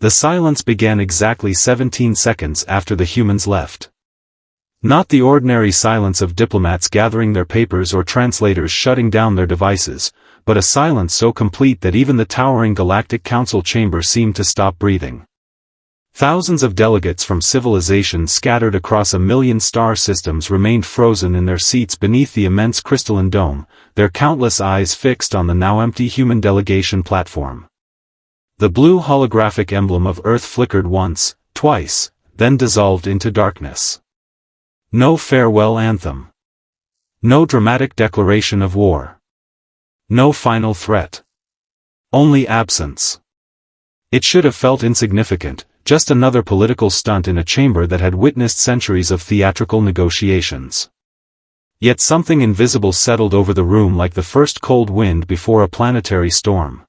The silence began exactly 17 seconds after the humans left. Not the ordinary silence of diplomats gathering their papers or translators shutting down their devices, but a silence so complete that even the towering Galactic Council chamber seemed to stop breathing. Thousands of delegates from civilizations scattered across 1,000,000 star systems remained frozen in their seats beneath the immense crystalline dome, their countless eyes fixed on the now empty human delegation platform. The blue holographic emblem of Earth flickered once, twice, then dissolved into darkness. No farewell anthem. No dramatic declaration of war. No final threat. Only absence. It should have felt insignificant, just another political stunt in a chamber that had witnessed centuries of theatrical negotiations. Yet something invisible settled over the room like the first cold wind before a planetary storm.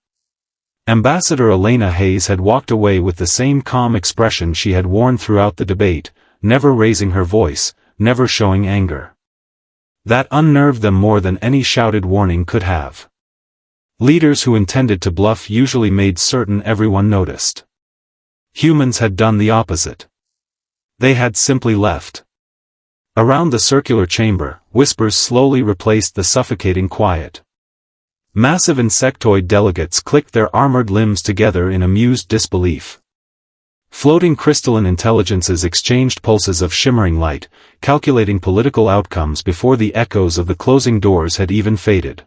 Ambassador Elena Hayes had walked away with the same calm expression she had worn throughout the debate, never raising her voice, never showing anger. That unnerved them more than any shouted warning could have. Leaders who intended to bluff usually made certain everyone noticed. Humans had done the opposite. They had simply left. Around the circular chamber, whispers slowly replaced the suffocating quiet. Massive insectoid delegates clicked their armored limbs together in amused disbelief. Floating crystalline intelligences exchanged pulses of shimmering light, calculating political outcomes before the echoes of the closing doors had even faded.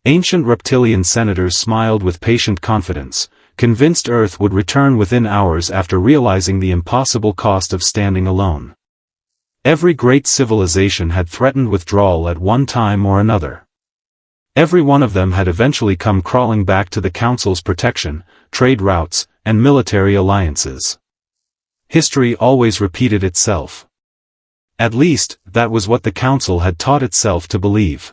Ancient reptilian senators smiled with patient confidence, convinced Earth would return within hours after realizing the impossible cost of standing alone. Every great civilization had threatened withdrawal at one time or another. Every one of them had eventually come crawling back to the Council's protection, trade routes, and military alliances. History always repeated itself. At least, that was what the Council had taught itself to believe.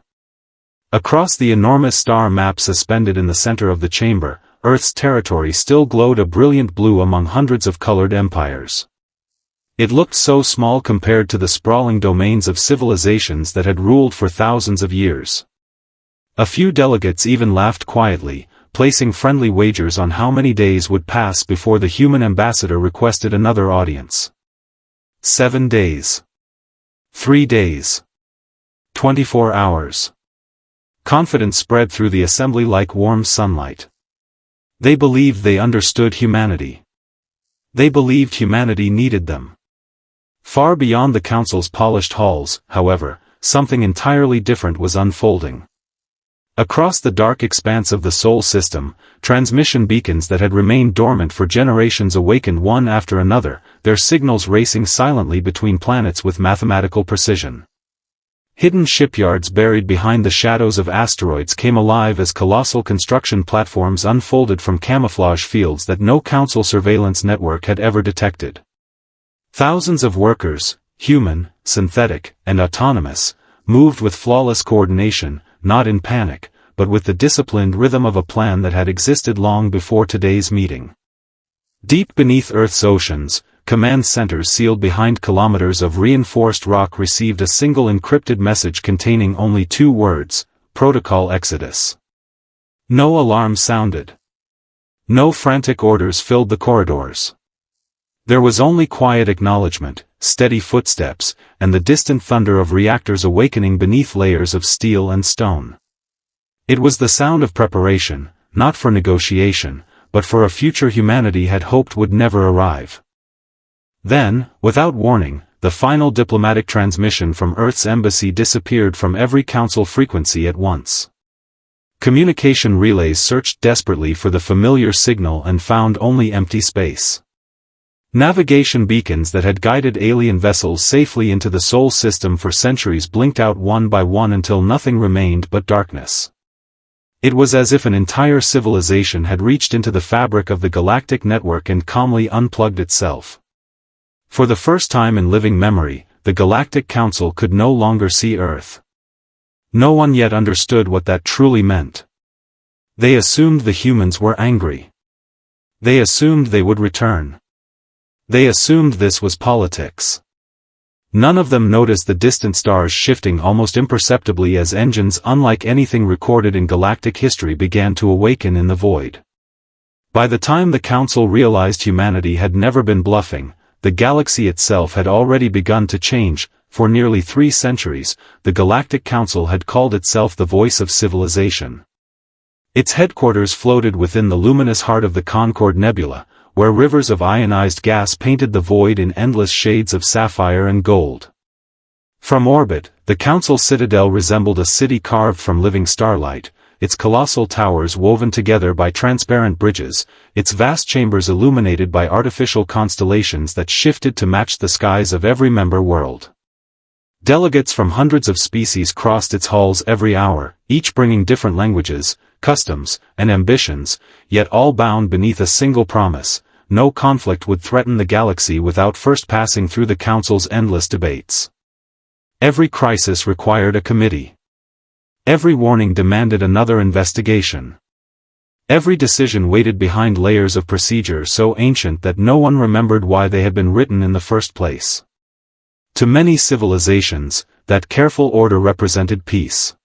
Across the enormous star map suspended in the center of the chamber, Earth's territory still glowed a brilliant blue among hundreds of colored empires. It looked so small compared to the sprawling domains of civilizations that had ruled for thousands of years. A few delegates even laughed quietly, placing friendly wagers on how many days would pass before the human ambassador requested another audience. 7 days. 3 days. 24 hours. Confidence spread through the assembly like warm sunlight. They believed they understood humanity. They believed humanity needed them. Far beyond the Council's polished halls, however, something entirely different was unfolding. Across the dark expanse of the Sol system, transmission beacons that had remained dormant for generations awakened one after another, their signals racing silently between planets with mathematical precision. Hidden shipyards buried behind the shadows of asteroids came alive as colossal construction platforms unfolded from camouflage fields that no Council surveillance network had ever detected. Thousands of workers, human, synthetic, and autonomous, moved with flawless coordination, not in panic, but with the disciplined rhythm of a plan that had existed long before today's meeting. Deep beneath Earth's oceans, command centers sealed behind kilometers of reinforced rock received a single encrypted message containing only 2 words, Protocol Exodus. No alarm sounded. No frantic orders filled the corridors. There was only quiet acknowledgement, steady footsteps, and the distant thunder of reactors awakening beneath layers of steel and stone. It was the sound of preparation, not for negotiation, but for a future humanity had hoped would never arrive. Then, without warning, the final diplomatic transmission from Earth's embassy disappeared from every Council frequency at once. Communication relays searched desperately for the familiar signal and found only empty space. Navigation beacons that had guided alien vessels safely into the Sol system for centuries blinked out one by one until nothing remained but darkness. It was as if an entire civilization had reached into the fabric of the galactic network and calmly unplugged itself. For the first time in living memory, the Galactic Council could no longer see Earth. No one yet understood what that truly meant. They assumed the humans were angry. They assumed they would return. They assumed this was politics. None of them noticed the distant stars shifting almost imperceptibly as engines unlike anything recorded in galactic history began to awaken in the void. By the time the Council realized humanity had never been bluffing, the galaxy itself had already begun to change. For nearly 3 centuries, the Galactic Council had called itself the voice of civilization. Its headquarters floated within the luminous heart of the Concord Nebula, where rivers of ionized gas painted the void in endless shades of sapphire and gold. From orbit, the Council citadel resembled a city carved from living starlight, its colossal towers woven together by transparent bridges, its vast chambers illuminated by artificial constellations that shifted to match the skies of every member world. Delegates from hundreds of species crossed its halls every hour, each bringing different languages, customs, and ambitions, yet all bound beneath a single promise: no conflict would threaten the galaxy without first passing through the Council's endless debates. Every crisis required a committee. Every warning demanded another investigation. Every decision waited behind layers of procedure so ancient that no one remembered why they had been written in the first place. To many civilizations, that careful order represented peace.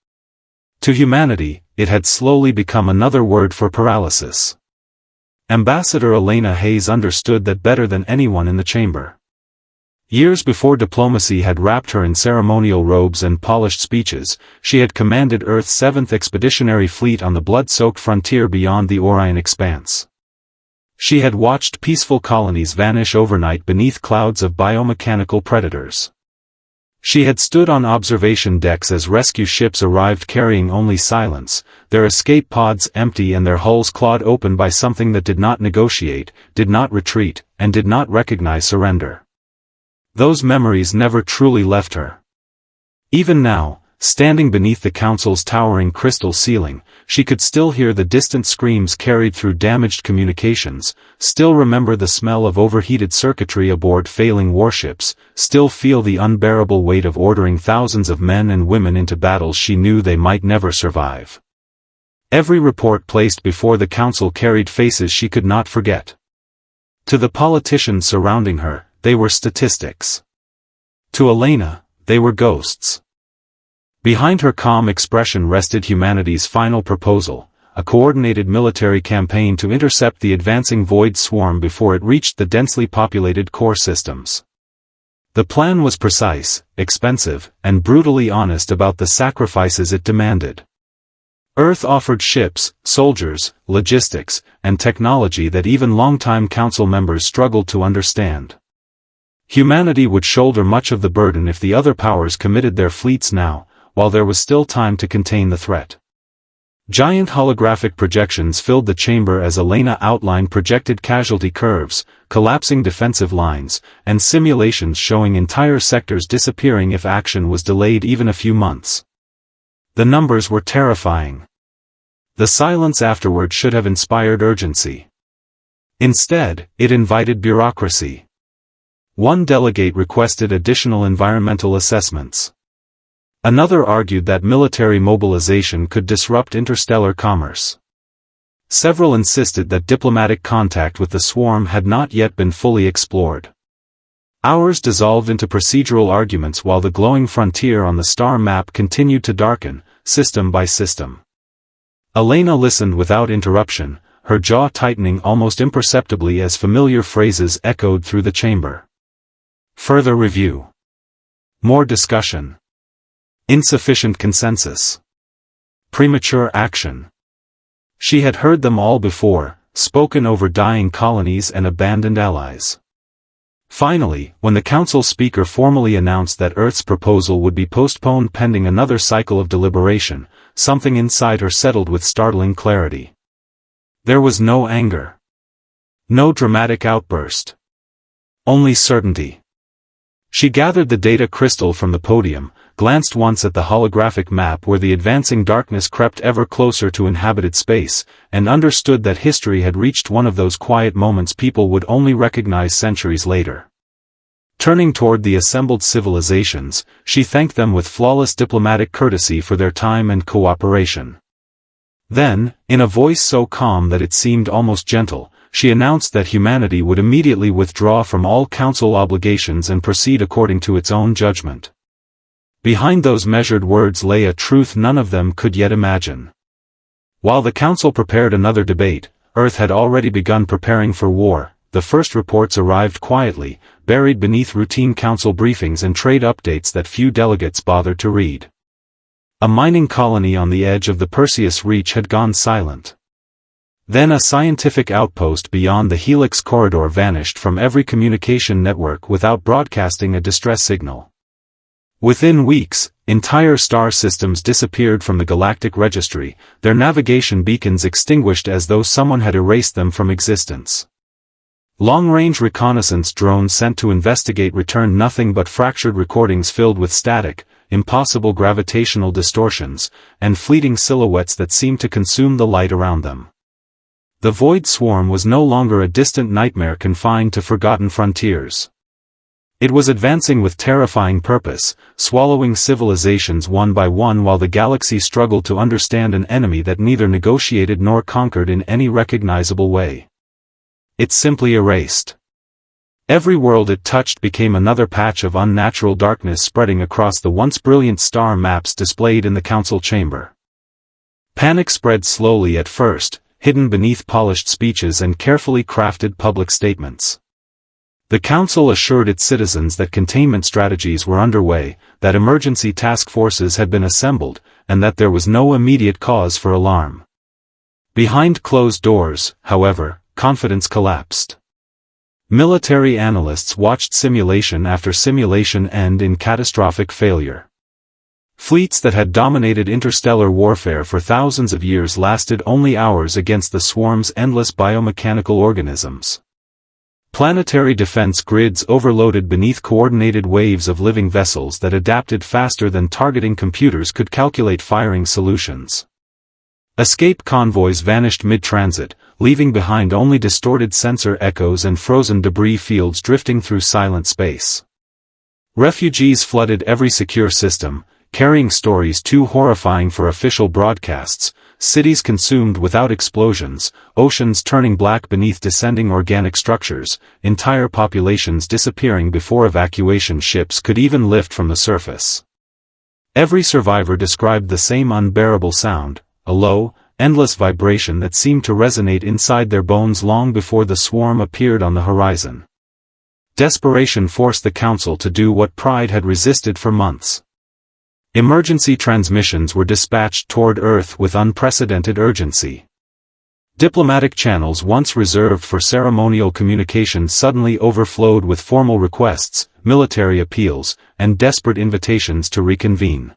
To humanity, it had slowly become another word for paralysis. Ambassador Elena Hayes understood that better than anyone in the chamber. Years before diplomacy had wrapped her in ceremonial robes and polished speeches, she had commanded Earth's 7th Expeditionary Fleet on the blood-soaked frontier beyond the Orion Expanse. She had watched peaceful colonies vanish overnight beneath clouds of biomechanical predators. She had stood on observation decks as rescue ships arrived carrying only silence, their escape pods empty and their hulls clawed open by something that did not negotiate, did not retreat, and did not recognize surrender. Those memories never truly left her. Even now, standing beneath the Council's towering crystal ceiling, she could still hear the distant screams carried through damaged communications, still remember the smell of overheated circuitry aboard failing warships, still feel the unbearable weight of ordering thousands of men and women into battles she knew they might never survive. Every report placed before the Council carried faces she could not forget. To the politicians surrounding her, they were statistics. To Elena, they were ghosts. Behind her calm expression rested humanity's final proposal, a coordinated military campaign to intercept the advancing void swarm before it reached the densely populated core systems. The plan was precise, expensive, and brutally honest about the sacrifices it demanded. Earth offered ships, soldiers, logistics, and technology that even longtime Council members struggled to understand. Humanity would shoulder much of the burden if the other powers committed their fleets now, while there was still time to contain the threat. Giant holographic projections filled the chamber as Elena outlined projected casualty curves, collapsing defensive lines, and simulations showing entire sectors disappearing if action was delayed even a few months. The numbers were terrifying. The silence afterward should have inspired urgency. Instead, it invited bureaucracy. One delegate requested additional environmental assessments. Another argued that military mobilization could disrupt interstellar commerce. Several insisted that diplomatic contact with the swarm had not yet been fully explored. Hours dissolved into procedural arguments while the glowing frontier on the star map continued to darken, system by system. Elena listened without interruption, her jaw tightening almost imperceptibly as familiar phrases echoed through the chamber. Further review. More discussion. Insufficient consensus. Premature action. She had heard them all before, spoken over dying colonies and abandoned allies. Finally, when the Council speaker formally announced that Earth's proposal would be postponed pending another cycle of deliberation, something inside her settled with startling clarity. There was no anger. No dramatic outburst. Only certainty. She gathered the data crystal from the podium, glanced once at the holographic map where the advancing darkness crept ever closer to inhabited space, and understood that history had reached one of those quiet moments people would only recognize centuries later. Turning toward the assembled civilizations, she thanked them with flawless diplomatic courtesy for their time and cooperation. Then, in a voice so calm that it seemed almost gentle, she announced that humanity would immediately withdraw from all Council obligations and proceed according to its own judgment. Behind those measured words lay a truth none of them could yet imagine. While the Council prepared another debate, Earth had already begun preparing for war. The first reports arrived quietly, buried beneath routine council briefings and trade updates that few delegates bothered to read. A mining colony on the edge of the Perseus Reach had gone silent. Then a scientific outpost beyond the Helix corridor vanished from every communication network without broadcasting a distress signal. Within weeks, entire star systems disappeared from the galactic registry, their navigation beacons extinguished as though someone had erased them from existence. Long-range reconnaissance drones sent to investigate returned nothing but fractured recordings filled with static, impossible gravitational distortions, and fleeting silhouettes that seemed to consume the light around them. The void swarm was no longer a distant nightmare confined to forgotten frontiers. It was advancing with terrifying purpose, swallowing civilizations one by one while the galaxy struggled to understand an enemy that neither negotiated nor conquered in any recognizable way. It simply erased. Every world it touched became another patch of unnatural darkness spreading across the once brilliant star maps displayed in the council chamber. Panic spread slowly at first, hidden beneath polished speeches and carefully crafted public statements. The council assured its citizens that containment strategies were underway, that emergency task forces had been assembled, and that there was no immediate cause for alarm. Behind closed doors, however, confidence collapsed. Military analysts watched simulation after simulation end in catastrophic failure. Fleets that had dominated interstellar warfare for thousands of years lasted only hours against the swarm's endless biomechanical organisms. Planetary defense grids overloaded beneath coordinated waves of living vessels that adapted faster than targeting computers could calculate firing solutions. Escape convoys vanished mid-transit, leaving behind only distorted sensor echoes and frozen debris fields drifting through silent space. Refugees flooded every secure system, carrying stories too horrifying for official broadcasts, cities consumed without explosions, oceans turning black beneath descending organic structures, entire populations disappearing before evacuation ships could even lift from the surface. Every survivor described the same unbearable sound, a low, endless vibration that seemed to resonate inside their bones long before the swarm appeared on the horizon. Desperation forced the council to do what pride had resisted for months. Emergency transmissions were dispatched toward Earth with unprecedented urgency. Diplomatic channels once reserved for ceremonial communication suddenly overflowed with formal requests, military appeals, and desperate invitations to reconvene.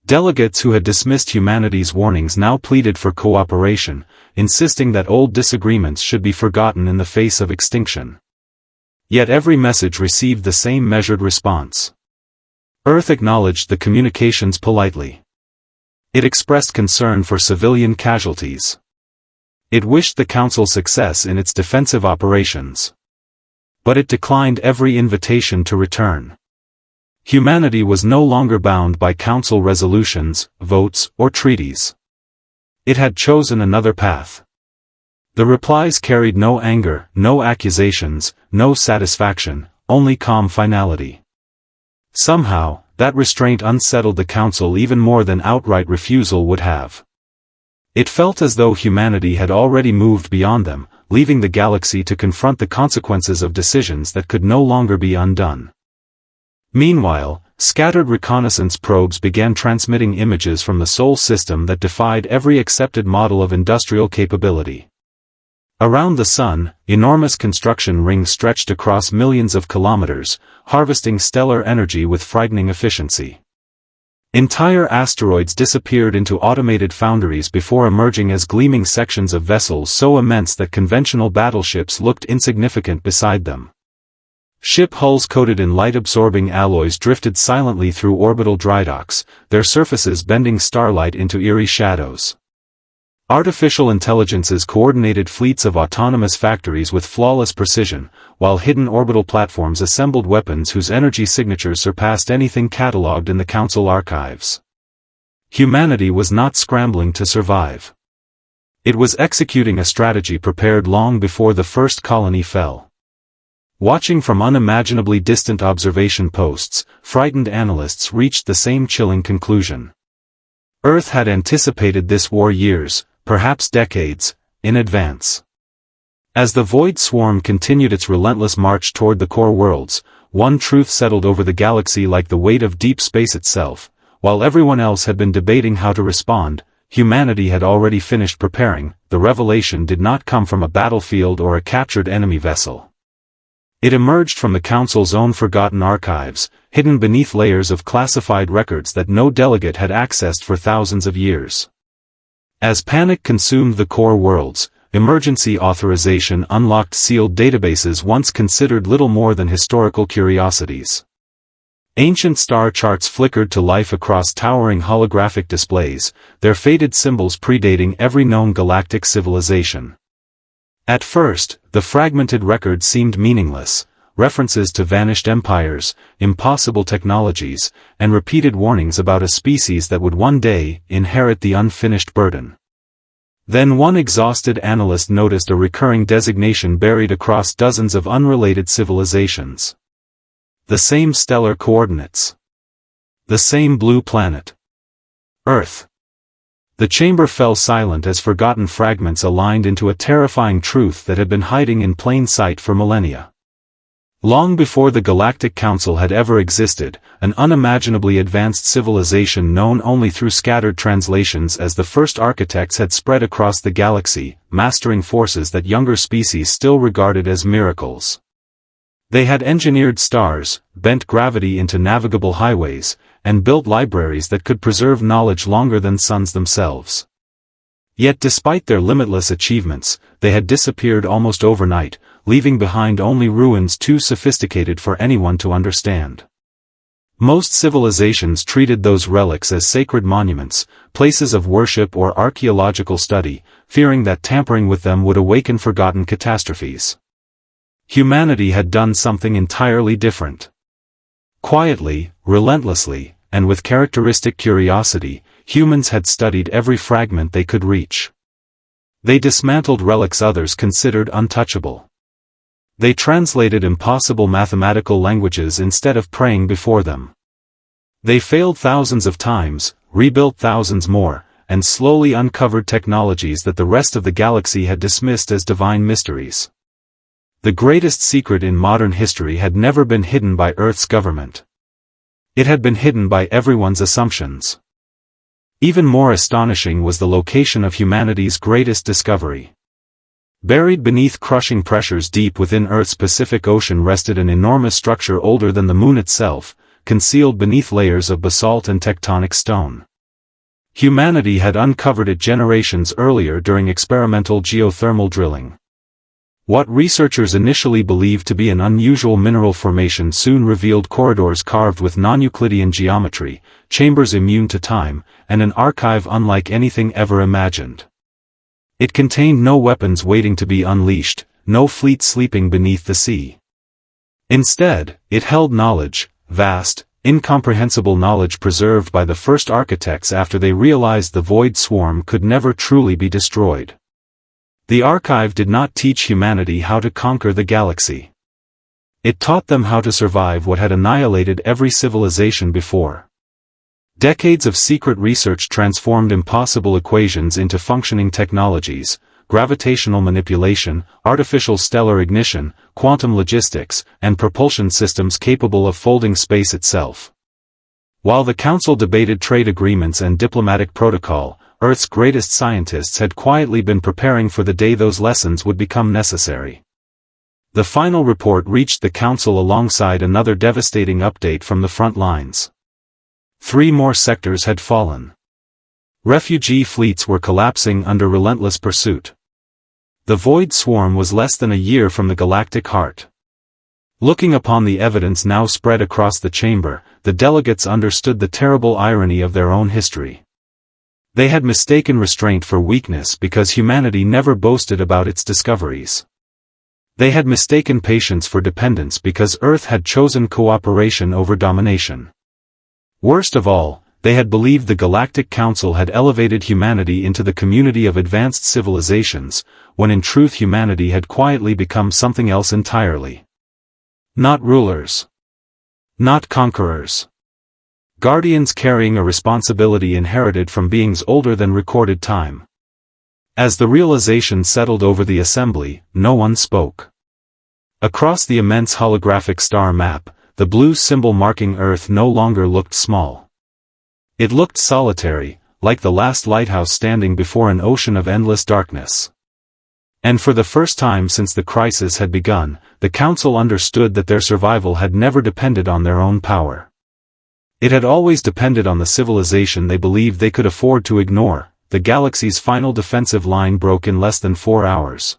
Delegates who had dismissed humanity's warnings now pleaded for cooperation, insisting that old disagreements should be forgotten in the face of extinction. Yet every message received the same measured response. Earth acknowledged the communications politely. It expressed concern for civilian casualties. It wished the Council success in its defensive operations. But it declined every invitation to return. Humanity was no longer bound by Council resolutions, votes, or treaties. It had chosen another path. The replies carried no anger, no accusations, no satisfaction, only calm finality. Somehow, that restraint unsettled the Council even more than outright refusal would have. It felt as though humanity had already moved beyond them, leaving the galaxy to confront the consequences of decisions that could no longer be undone. Meanwhile, scattered reconnaissance probes began transmitting images from the Sol system that defied every accepted model of industrial capability. Around the Sun, enormous construction rings stretched across millions of kilometers, harvesting stellar energy with frightening efficiency. Entire asteroids disappeared into automated foundries before emerging as gleaming sections of vessels so immense that conventional battleships looked insignificant beside them. Ship hulls coated in light-absorbing alloys drifted silently through orbital drydocks, their surfaces bending starlight into eerie shadows. Artificial intelligences coordinated fleets of autonomous factories with flawless precision, while hidden orbital platforms assembled weapons whose energy signatures surpassed anything catalogued in the Council archives. Humanity was not scrambling to survive. It was executing a strategy prepared long before the first colony fell. Watching from unimaginably distant observation posts, frightened analysts reached the same chilling conclusion. Earth had anticipated this war years, perhaps decades, in advance. As the Void Swarm continued its relentless march toward the core worlds, one truth settled over the galaxy like the weight of deep space itself. While everyone else had been debating how to respond, humanity had already finished preparing. The revelation did not come from a battlefield or a captured enemy vessel. It emerged from the Council's own forgotten archives, hidden beneath layers of classified records that no delegate had accessed for thousands of years. As panic consumed the core worlds, emergency authorization unlocked sealed databases once considered little more than historical curiosities. Ancient star charts flickered to life across towering holographic displays, their faded symbols predating every known galactic civilization. At first, the fragmented records seemed meaningless, references to vanished empires, impossible technologies, and repeated warnings about a species that would one day inherit the unfinished burden. Then one exhausted analyst noticed a recurring designation buried across dozens of unrelated civilizations. The same stellar coordinates. The same blue planet. Earth. The chamber fell silent as forgotten fragments aligned into a terrifying truth that had been hiding in plain sight for millennia. Long before the Galactic Council had ever existed, an unimaginably advanced civilization known only through scattered translations as the first architects had spread across the galaxy, mastering forces that younger species still regarded as miracles. They had engineered stars, bent gravity into navigable highways, and built libraries that could preserve knowledge longer than suns themselves. Yet despite their limitless achievements, they had disappeared almost overnight, leaving behind only ruins too sophisticated for anyone to understand. Most civilizations treated those relics as sacred monuments, places of worship or archaeological study, fearing that tampering with them would awaken forgotten catastrophes. Humanity had done something entirely different. Quietly, relentlessly, and with characteristic curiosity, humans had studied every fragment they could reach. They dismantled relics others considered untouchable. They translated impossible mathematical languages instead of praying before them. They failed thousands of times, rebuilt thousands more, and slowly uncovered technologies that the rest of the galaxy had dismissed as divine mysteries. The greatest secret in modern history had never been hidden by Earth's government. It had been hidden by everyone's assumptions. Even more astonishing was the location of humanity's greatest discovery. Buried beneath crushing pressures deep within Earth's Pacific Ocean rested an enormous structure older than the moon itself, concealed beneath layers of basalt and tectonic stone. Humanity had uncovered it generations earlier during experimental geothermal drilling. What researchers initially believed to be an unusual mineral formation soon revealed corridors carved with non-Euclidean geometry, chambers immune to time, and an archive unlike anything ever imagined. It contained no weapons waiting to be unleashed, no fleet sleeping beneath the sea. Instead, it held knowledge, vast, incomprehensible knowledge preserved by the first architects after they realized the Void Swarm could never truly be destroyed. The archive did not teach humanity how to conquer the galaxy. It taught them how to survive what had annihilated every civilization before. Decades of secret research transformed impossible equations into functioning technologies: gravitational manipulation, artificial stellar ignition, quantum logistics, and propulsion systems capable of folding space itself. While the Council debated trade agreements and diplomatic protocol, Earth's greatest scientists had quietly been preparing for the day those lessons would become necessary. The final report reached the Council alongside another devastating update from the front lines. 3 more sectors had fallen. Refugee fleets were collapsing under relentless pursuit. The Void Swarm was less than a year from the galactic heart. Looking upon the evidence now spread across the chamber, the delegates understood the terrible irony of their own history. They had mistaken restraint for weakness because humanity never boasted about its discoveries. They had mistaken patience for dependence because Earth had chosen cooperation over domination. Worst of all, they had believed the Galactic Council had elevated humanity into the community of advanced civilizations, when in truth humanity had quietly become something else entirely. Not rulers. Not conquerors. Guardians carrying a responsibility inherited from beings older than recorded time. As the realization settled over the assembly, no one spoke. Across the immense holographic star map, the blue symbol marking Earth no longer looked small. It looked solitary, like the last lighthouse standing before an ocean of endless darkness. And for the first time since the crisis had begun, the Council understood that their survival had never depended on their own power. It had always depended on the civilization they believed they could afford to ignore. The galaxy's final defensive line broke in less than 4 hours.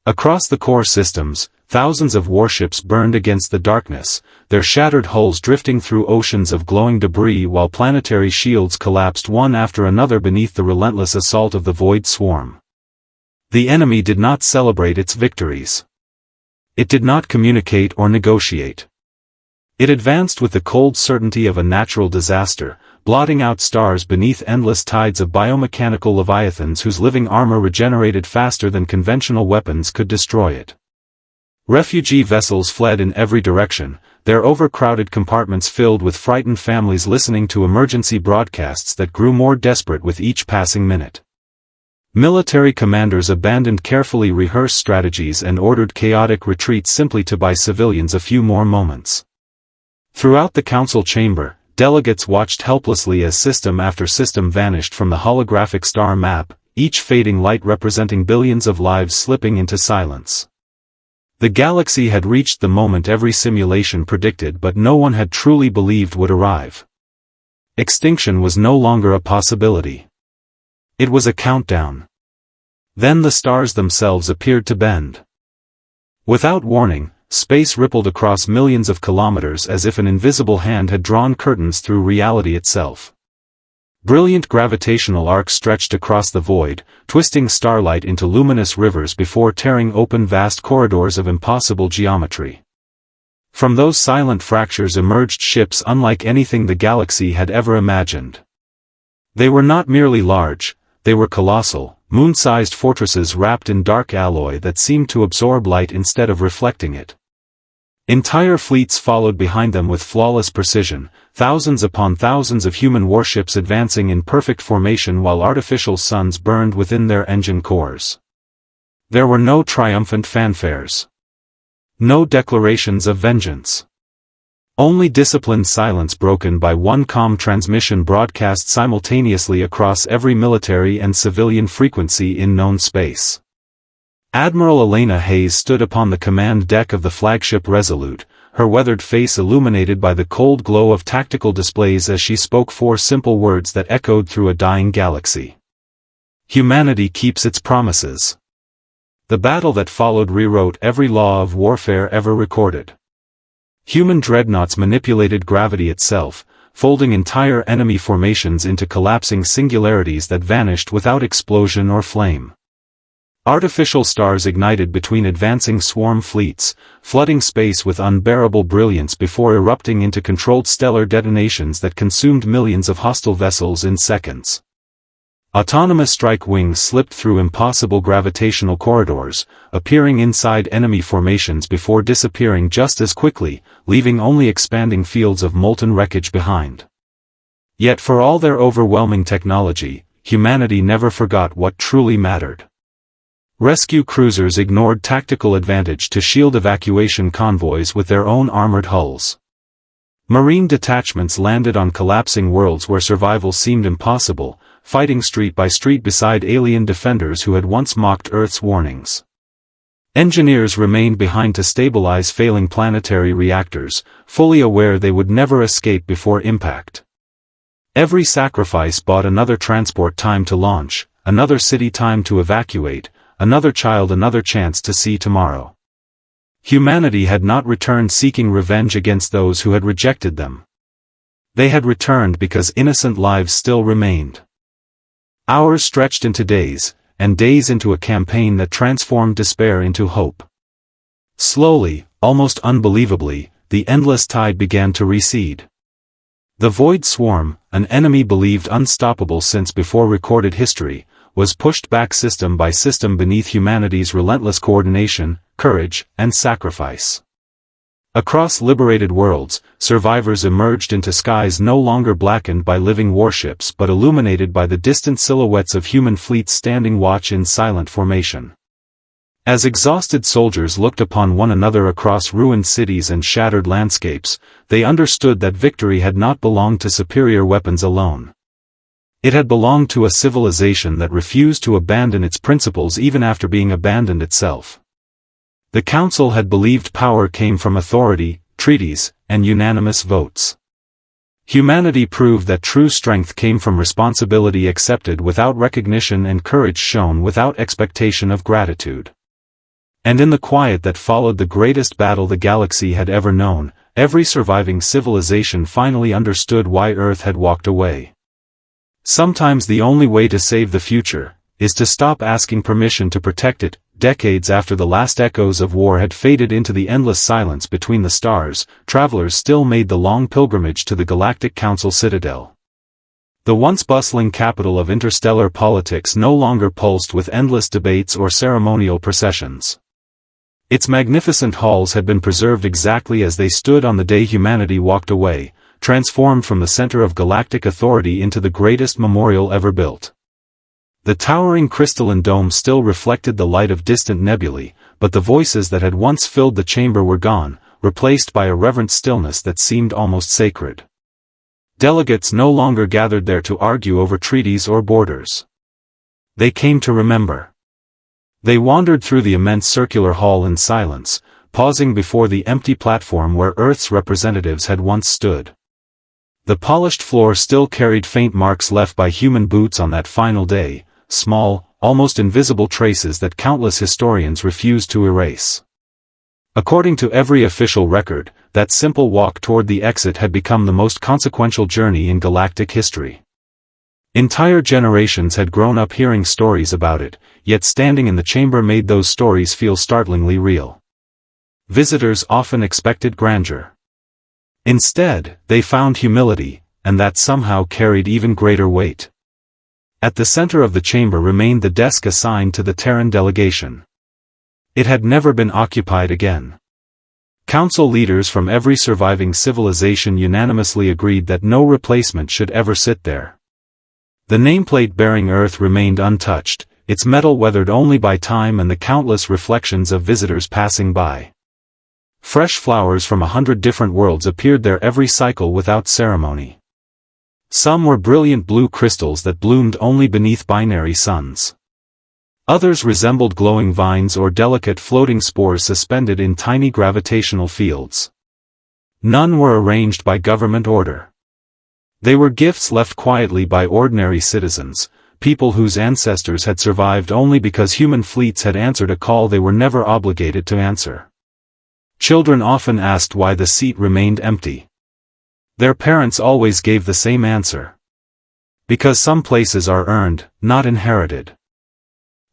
Across the core systems, thousands of warships burned against the darkness, their shattered hulls drifting through oceans of glowing debris while planetary shields collapsed one after another beneath the relentless assault of the Void Swarm. The enemy did not celebrate its victories. It did not communicate or negotiate. It advanced with the cold certainty of a natural disaster, blotting out stars beneath endless tides of biomechanical leviathans whose living armor regenerated faster than conventional weapons could destroy it. Refugee vessels fled in every direction, their overcrowded compartments filled with frightened families listening to emergency broadcasts that grew more desperate with each passing minute. Military commanders abandoned carefully rehearsed strategies and ordered chaotic retreats simply to buy civilians a few more moments. Throughout the council chamber, delegates watched helplessly as system after system vanished from the holographic star map, each fading light representing billions of lives slipping into silence. The galaxy had reached the moment every simulation predicted but no one had truly believed would arrive. Extinction was no longer a possibility. It was a countdown. Then the stars themselves appeared to bend. Without warning, space rippled across millions of kilometers as if an invisible hand had drawn curtains through reality itself. Brilliant gravitational arcs stretched across the void, twisting starlight into luminous rivers before tearing open vast corridors of impossible geometry. From those silent fractures emerged ships unlike anything the galaxy had ever imagined. They were not merely large, they were colossal, moon-sized fortresses wrapped in dark alloy that seemed to absorb light instead of reflecting it. Entire fleets followed behind them with flawless precision, thousands upon thousands of human warships advancing in perfect formation while artificial suns burned within their engine cores. There were no triumphant fanfares. No declarations of vengeance. Only disciplined silence broken by one calm transmission broadcast simultaneously across every military and civilian frequency in known space. Admiral Elena Hayes stood upon the command deck of the flagship Resolute, her weathered face illuminated by the cold glow of tactical displays as she spoke 4 simple words that echoed through a dying galaxy. Humanity keeps its promises. The battle that followed rewrote every law of warfare ever recorded. Human dreadnoughts manipulated gravity itself, folding entire enemy formations into collapsing singularities that vanished without explosion or flame. Artificial stars ignited between advancing swarm fleets, flooding space with unbearable brilliance before erupting into controlled stellar detonations that consumed millions of hostile vessels in seconds. Autonomous strike wings slipped through impossible gravitational corridors, appearing inside enemy formations before disappearing just as quickly, leaving only expanding fields of molten wreckage behind. Yet for all their overwhelming technology, humanity never forgot what truly mattered. Rescue cruisers ignored tactical advantage to shield evacuation convoys with their own armored hulls. Marine detachments landed on collapsing worlds where survival seemed impossible, fighting street by street beside alien defenders who had once mocked Earth's warnings. Engineers remained behind to stabilize failing planetary reactors, fully aware they would never escape before impact. Every sacrifice bought another transport time to launch, another city time to evacuate, another child another chance to see tomorrow. Humanity had not returned seeking revenge against those who had rejected them. They had returned because innocent lives still remained. Hours stretched into days, and days into a campaign that transformed despair into hope. Slowly, almost unbelievably, the endless tide began to recede. The Void Swarm, an enemy believed unstoppable since before recorded history, was pushed back system by system beneath humanity's relentless coordination, courage, and sacrifice. Across liberated worlds, survivors emerged into skies no longer blackened by living warships but illuminated by the distant silhouettes of human fleets standing watch in silent formation. As exhausted soldiers looked upon one another across ruined cities and shattered landscapes, they understood that victory had not belonged to superior weapons alone. It had belonged to a civilization that refused to abandon its principles even after being abandoned itself. The Council had believed power came from authority, treaties, and unanimous votes. Humanity proved that true strength came from responsibility accepted without recognition and courage shown without expectation of gratitude. And in the quiet that followed the greatest battle the galaxy had ever known, every surviving civilization finally understood why Earth had walked away. Sometimes the only way to save the future is to stop asking permission to protect it. Decades after the last echoes of war had faded into the endless silence between the stars, travelers still made the long pilgrimage to the Galactic Council citadel. The once bustling capital of interstellar politics no longer pulsed with endless debates or ceremonial processions. Its magnificent halls had been preserved exactly as they stood on the day humanity walked away, transformed from the center of galactic authority into the greatest memorial ever built. The towering crystalline dome still reflected the light of distant nebulae, but the voices that had once filled the chamber were gone, replaced by a reverent stillness that seemed almost sacred. Delegates no longer gathered there to argue over treaties or borders. They came to remember. They wandered through the immense circular hall in silence, pausing before the empty platform where Earth's representatives had once stood. The polished floor still carried faint marks left by human boots on that final day, small, almost invisible traces that countless historians refused to erase. According to every official record, that simple walk toward the exit had become the most consequential journey in galactic history. Entire generations had grown up hearing stories about it, yet standing in the chamber made those stories feel startlingly real. Visitors often expected grandeur. Instead, they found humility, and that somehow carried even greater weight. At the center of the chamber remained the desk assigned to the Terran delegation. It had never been occupied again. Council leaders from every surviving civilization unanimously agreed that no replacement should ever sit there. The nameplate bearing Earth remained untouched, its metal weathered only by time and the countless reflections of visitors passing by. Fresh flowers from 100 different worlds appeared there every cycle without ceremony. Some were brilliant blue crystals that bloomed only beneath binary suns. Others resembled glowing vines or delicate floating spores suspended in tiny gravitational fields. None were arranged by government order. They were gifts left quietly by ordinary citizens, people whose ancestors had survived only because human fleets had answered a call they were never obligated to answer. Children often asked why the seat remained empty. Their parents always gave the same answer. Because some places are earned, not inherited.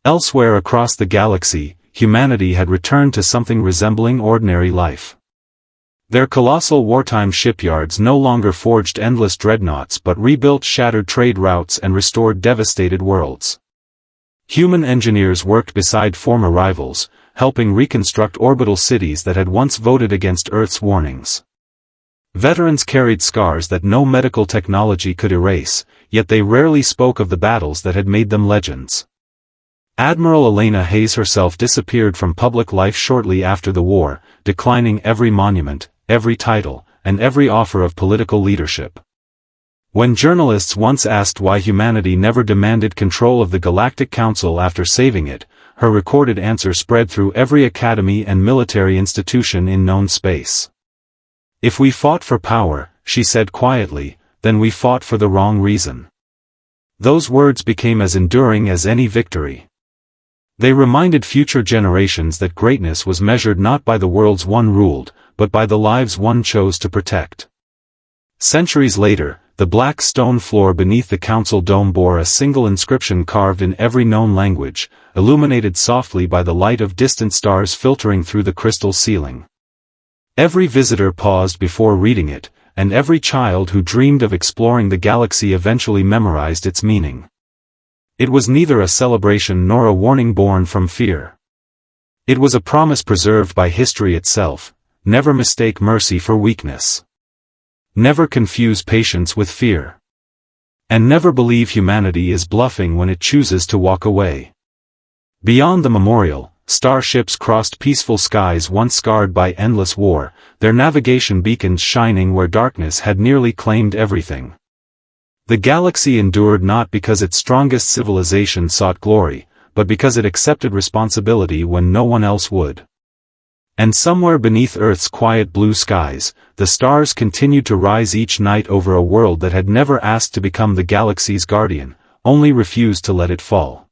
Elsewhere across the galaxy, humanity had returned to something resembling ordinary life. Their colossal wartime shipyards no longer forged endless dreadnoughts but rebuilt shattered trade routes and restored devastated worlds. Human engineers worked beside former rivals, helping reconstruct orbital cities that had once voted against Earth's warnings. Veterans carried scars that no medical technology could erase, yet they rarely spoke of the battles that had made them legends. Admiral Elena Hayes herself disappeared from public life shortly after the war, declining every monument, every title, and every offer of political leadership. When journalists once asked why humanity never demanded control of the Galactic Council after saving it, her recorded answer spread through every academy and military institution in known space. "If we fought for power," she said quietly, "then we fought for the wrong reason." Those words became as enduring as any victory. They reminded future generations that greatness was measured not by the worlds one ruled, but by the lives one chose to protect. Centuries later, the black stone floor beneath the council dome bore a single inscription carved in every known language, illuminated softly by the light of distant stars filtering through the crystal ceiling. Every visitor paused before reading it, and every child who dreamed of exploring the galaxy eventually memorized its meaning. It was neither a celebration nor a warning born from fear. It was a promise preserved by history itself: never mistake mercy for weakness. Never confuse patience with fear. And never believe humanity is bluffing when it chooses to walk away. Beyond the memorial, starships crossed peaceful skies once scarred by endless war, their navigation beacons shining where darkness had nearly claimed everything. The galaxy endured not because its strongest civilization sought glory, but because it accepted responsibility when no one else would. And somewhere beneath Earth's quiet blue skies, the stars continued to rise each night over a world that had never asked to become the galaxy's guardian, only refused to let it fall.